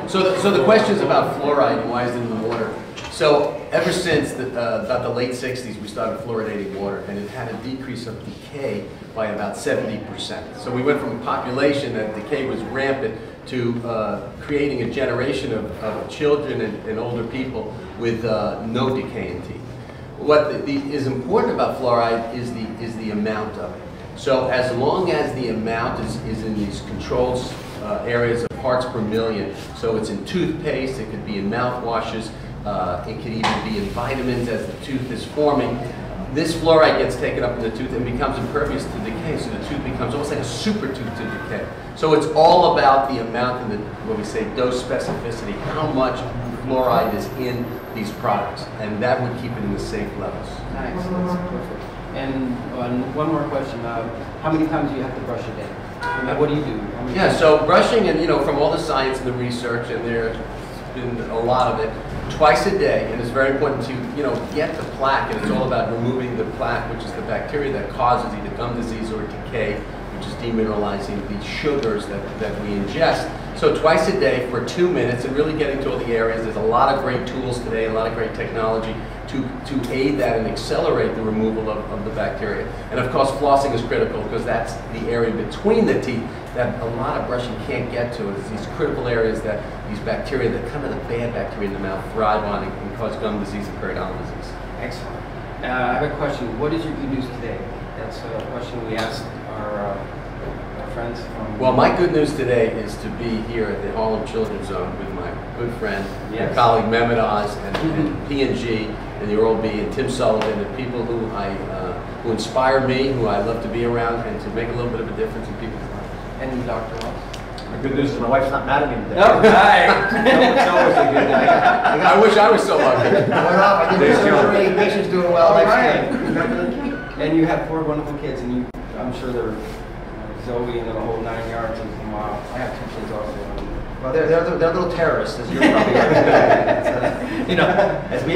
So the question is about fluoride and why is it in the water. So ever since about the late 60s, we started fluoridating water, and it had a decrease of decay by about 70%. So we went from a population that decay was rampant to creating a generation of children and older people with no decay in teeth. What is important about fluoride is the amount of it. So as long as the amount is in these controlled areas of parts per million, so it's in toothpaste, it could be in mouthwashes, it could even be in vitamins as the tooth is forming. This fluoride gets taken up in the tooth and becomes impervious to decay, so the tooth becomes almost like a super tooth to decay. So it's all about the amount and what we say dose specificity, how much fluoride is in these products, and that would keep it in the safe levels. Nice, that's perfect. And one more question, how many times do you have to brush a day? And what do you do? Yeah, so brushing, and from all the science and the research, and there's been a lot of it, twice a day, and it's very important to get the plaque, and it's all about removing the plaque, which is the bacteria that causes either gum disease or decay, which is demineralizing the sugars that we ingest. So twice a day for 2 minutes, and really getting to all the areas. There's a lot of great tools today, a lot of great technology to aid that and accelerate the removal of the bacteria. And of course, flossing is critical because that's the area between the teeth that a lot of brushing can't get to. It's these critical areas that these bacteria, that kind of the bad bacteria in the mouth, thrive on and can cause gum disease and periodontal disease. Excellent. I have a question. What is your good news today? That's a question we asked our friends from... Well, my good news today is to be here at the Harlem Children's Zone with my good friend, my colleague Mehmet and P&G and the Oral-B and Tim Sullivan, and people who inspire me, who I love to be around, and to make a little bit of a difference in people's lives. And Dr. Ross? My good news is my wife's not mad at me today. No, hi. It's always a good day. I wish I was so lucky. I did the surgery, patient's doing well. All right. And you have 4 wonderful kids, and I'm sure they're Zoe and the whole 9 yards. And wow, I have 2 kids also. Well, they're little terrorists, as you're probably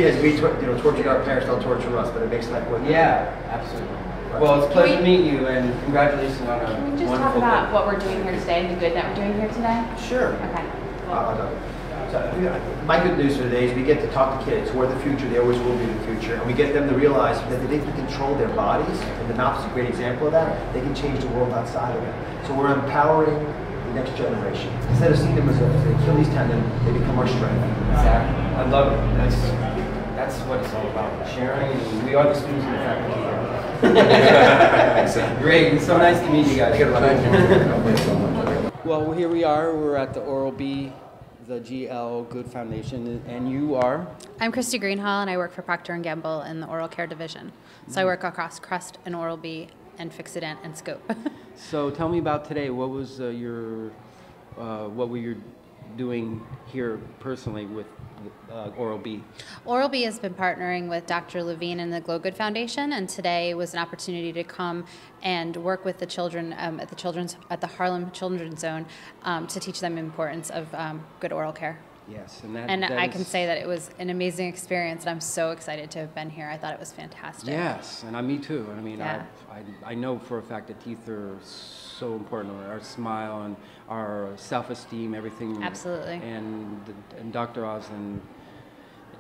as we torture our parents, they'll torture us, but it makes life worth it. Yeah, absolutely. Well, it's a pleasure to meet you, and congratulations on a wonderful Can we just talk about what we're doing here today and the good that we're doing here today? Sure. Okay. My good news for today is we get to talk to kids who are the future. They always will be the future, and we get them to realize that they can control their bodies, and the mouth is a great example of that. They can change the world outside of it. So we're empowering the next generation. Instead of seeing them as an Achilles tendon, they become our strength. Exactly. I love it. That's what it's all about. Sharing, and we are the students in the faculty here. Great. It's so nice to meet you guys. Thank you. Well, here we are. We're at the Oral-B, the GL Good Foundation, and you are? I'm Kristi Greenhall, and I work for Procter & Gamble in the oral care division. So I work across Crest and Oral-B and Fixodent and Scope. So tell me about today. What was what were you doing here personally with Oral-B? Oral-B has been partnering with Dr. Levine and the Glow Good Foundation, and today was an opportunity to come and work with the children at the Harlem Children's Zone to teach them the importance of good oral care. Yes, and I can say that it was an amazing experience, and I'm so excited to have been here. I thought it was fantastic. Yes, and me too. I mean, yeah. I know for a fact that teeth are so important. Our smile and our self-esteem, everything. Absolutely. And Dr. Oz, and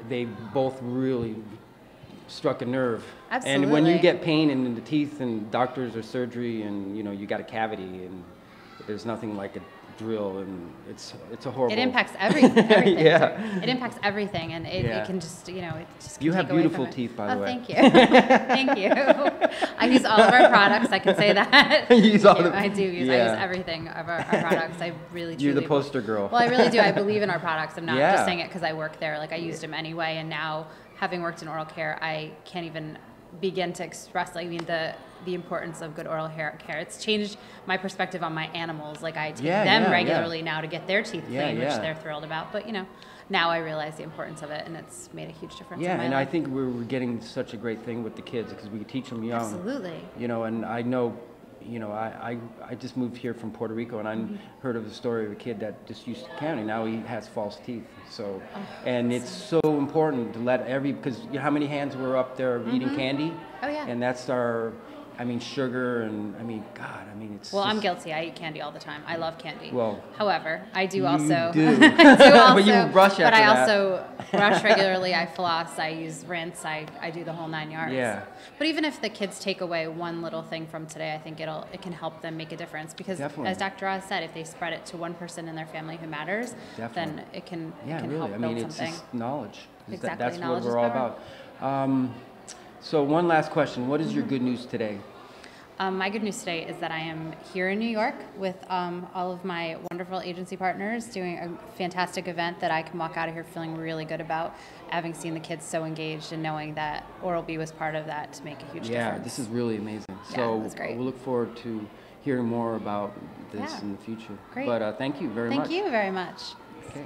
they both really struck a nerve. Absolutely. And when you get pain in the teeth, and doctors or surgery, and you got a cavity, and there's nothing like a drill, and it's a horrible. It impacts everything. Yeah. It impacts everything, and it can just it just. Can you have take away beautiful from it. teeth, by the way. Thank you, thank you. I use all of our products. I can say that. I do use. I use everything of our products. I really. You're the poster girl. Well, I really do. I believe in our products. I'm not just saying it because I work there. Like I used them anyway, and now having worked in oral care, I can't even begin to express the importance of good oral care. It's changed my perspective on my animals. Like I take them regularly now to get their teeth cleaned, which they're thrilled about. But now I realize the importance of it, and it's made a huge difference. Yeah, in my and life. I think we're getting such a great thing with the kids because we teach them young. Absolutely. And I know. I just moved here from Puerto Rico, and I heard of the story of a kid that just used to counting. Now he has false teeth. So, and it's so important to let because how many hands were up there eating candy? Oh yeah. And that's our, I mean, sugar and, I mean, God, I mean, it's Well, I'm just- guilty. I eat candy all the time. I love candy. Well, however, I do you also. do. I do also. But you brush But I after that. also brush regularly. I floss. I use rinse. I do the whole 9 yards. Yeah. But even if the kids take away one little thing from today, I think it can help them make a difference because, Definitely. as Dr. Oz said, if they spread it to one person in their family who matters, Definitely. then it can Yeah, help really. I build mean, it's something. just knowledge. Exactly. That's Knowledge what is we're all power. about. So one last question. What is your good news today? My good news today is that I am here in New York with all of my wonderful agency partners doing a fantastic event that I can walk out of here feeling really good about, having seen the kids so engaged and knowing that Oral-B was part of that to make a huge Yeah, difference. this is really amazing. Yeah, So it was great. we'll look forward to hearing more about this Yeah. in the future. Great. But thank you very much. Thank you very much. Okay.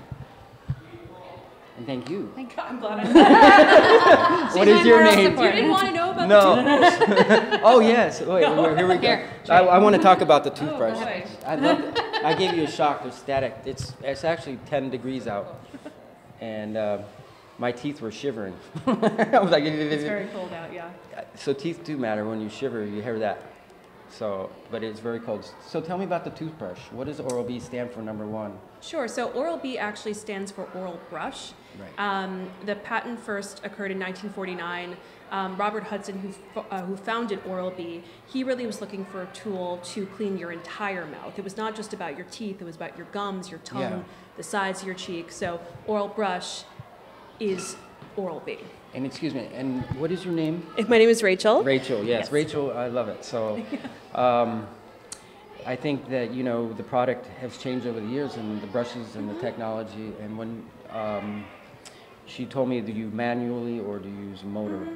And thank you. I'm glad I What is your name? You didn't want to know about No. Oh yes. Wait, here we go. Here, I want to talk about the toothbrush. boy. I gave you a shock. There's static. It's actually 10 degrees out, and my teeth were shivering. I was like, It's very cold out, yeah. so teeth do matter when you shiver. You hear that. So, but it's very cold. So tell me about the toothbrush. What does Oral-B stand for, number one? Sure, so Oral-B actually stands for oral brush. Right. The patent first occurred in 1949. Robert Hudson, who founded Oral-B, he really was looking for a tool to clean your entire mouth. It was not just about your teeth, it was about your gums, your tongue, Yeah. the sides of your cheeks. So oral brush is Oral-B. And excuse me, and what is your name? My name is Rachel. Rachel, yes. Yes. Rachel, I love it. So I think that, you know, the product has changed over the years and the brushes and the technology. And when she told me, do you manually or do you use motor?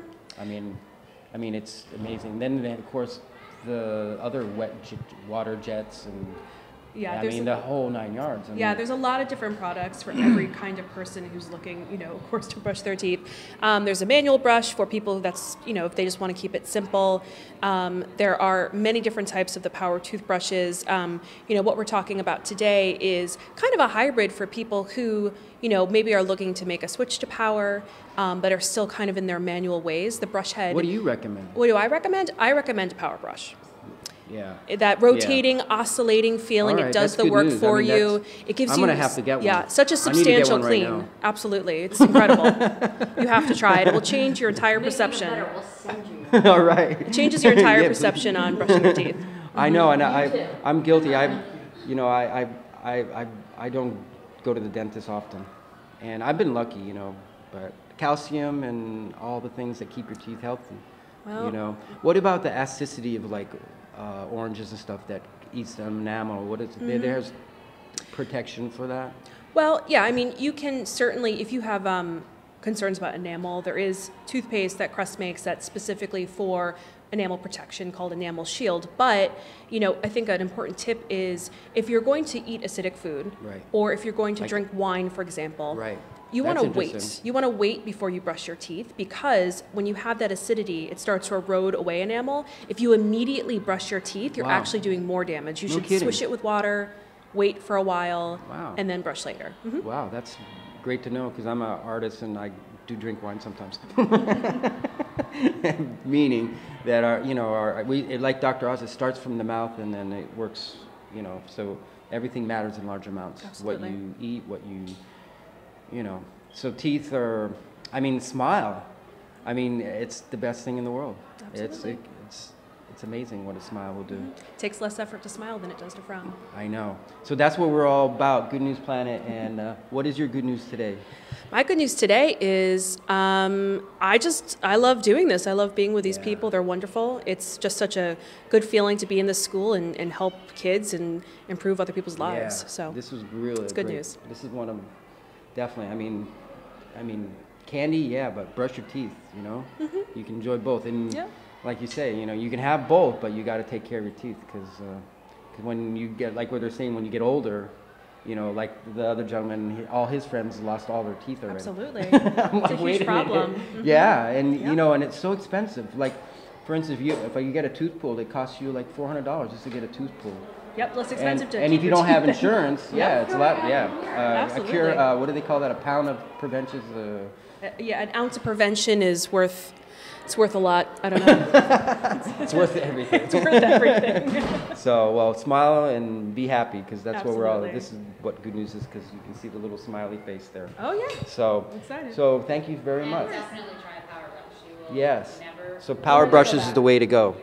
I mean, it's amazing. Then, of course, the other water jets and Yeah, I mean, the whole 9 yards. I Yeah, mean, there's a lot of different products for every kind of person who's looking, you know, of course, to brush their teeth. There's a manual brush for people that's, you know, if they just want to keep it simple. There are many different types of the power toothbrushes. You know, what we're talking about today is kind of a hybrid for people who, you know, maybe are looking to make a switch to power, but are still kind of in their manual ways. The brush head. what do you recommend? What do I recommend? I recommend a power brush. Yeah. That rotating, oscillating feeling, All right, it does that's the good work news. I for mean, you. that's- It gives I'm you, gonna have to get one. yeah, such a I need to get substantial one right clean. now. Absolutely, it's incredible. You have to try it. It will change your entire perception. All right. It changes your entire Yeah, perception on brushing your teeth. I know, and I'm guilty. I don't go to the dentist often, and I've been lucky, you know. But calcium and all the things that keep your teeth healthy. Well- You know, what about the acidity of like oranges and stuff that eats the enamel? What is there's protection for that? Well, yeah, I mean, you can certainly, if you have concerns about enamel, there is toothpaste that Crest makes that's specifically for enamel protection called Enamel Shield. But, you know, I think an important tip is if you're going to eat acidic food, Right. or if you're going to Like- drink wine, for example, Right. you want to That's wait. interesting. You want to wait before you brush your teeth because when you have that acidity, it starts to erode away enamel. If you immediately brush your teeth, you're Wow. actually doing more damage. You No should kidding. swish it with water, wait for a while, Wow. and then brush later. Mhm. Wow, that's great to know because I'm an artist and I do drink wine sometimes. Meaning that like Dr. Oz, it starts from the mouth and then it works, you know, so everything matters in large amounts. Absolutely. What you eat, you know. So teeth are, I mean, smile. I mean, it's the best thing in the world. Absolutely. It's amazing what a smile will do. It takes less effort to smile than it does to frown. I know. So that's what we're all about, Good News Planet. And what is your good news today? My good news today is I love doing this. I love being with these Yeah. people. They're wonderful. It's just such a good feeling to be in this school and help kids and improve other people's lives. Yeah, So this was really it's good great. news. This is one of definitely. I mean, candy, yeah, but brush your teeth. You know, you can enjoy both. And Yeah. like you say, you know, you can have both, but you got to take care of your teeth because when you get like what they're saying, when you get older, you know, like the other gentleman, all his friends lost all their teeth already. Absolutely. I'm It's a huge wait minute. problem. Yeah, and Yeah. you know, and it's so expensive. Like, for instance, if you get a tooth pulled, it costs you like $400 just to get a tooth pulled. Yep, less expensive to And keep if you your don't have teeth in. insurance, yeah, it's a lot. Yeah, a cure. Absolutely. What do they call that? A pound of prevention is Yeah, an ounce of prevention is worth It's worth a lot. I don't know. It's worth everything. It's worth everything. So, well, smile and be happy, because that's what we're all, Absolutely. this is what good news is, because you can see the little smiley face there. Oh, yeah. So, I'm excited. so thank you very And much. definitely try Power Brush. You will Yes. never So Power go Brushes back. is the way to go.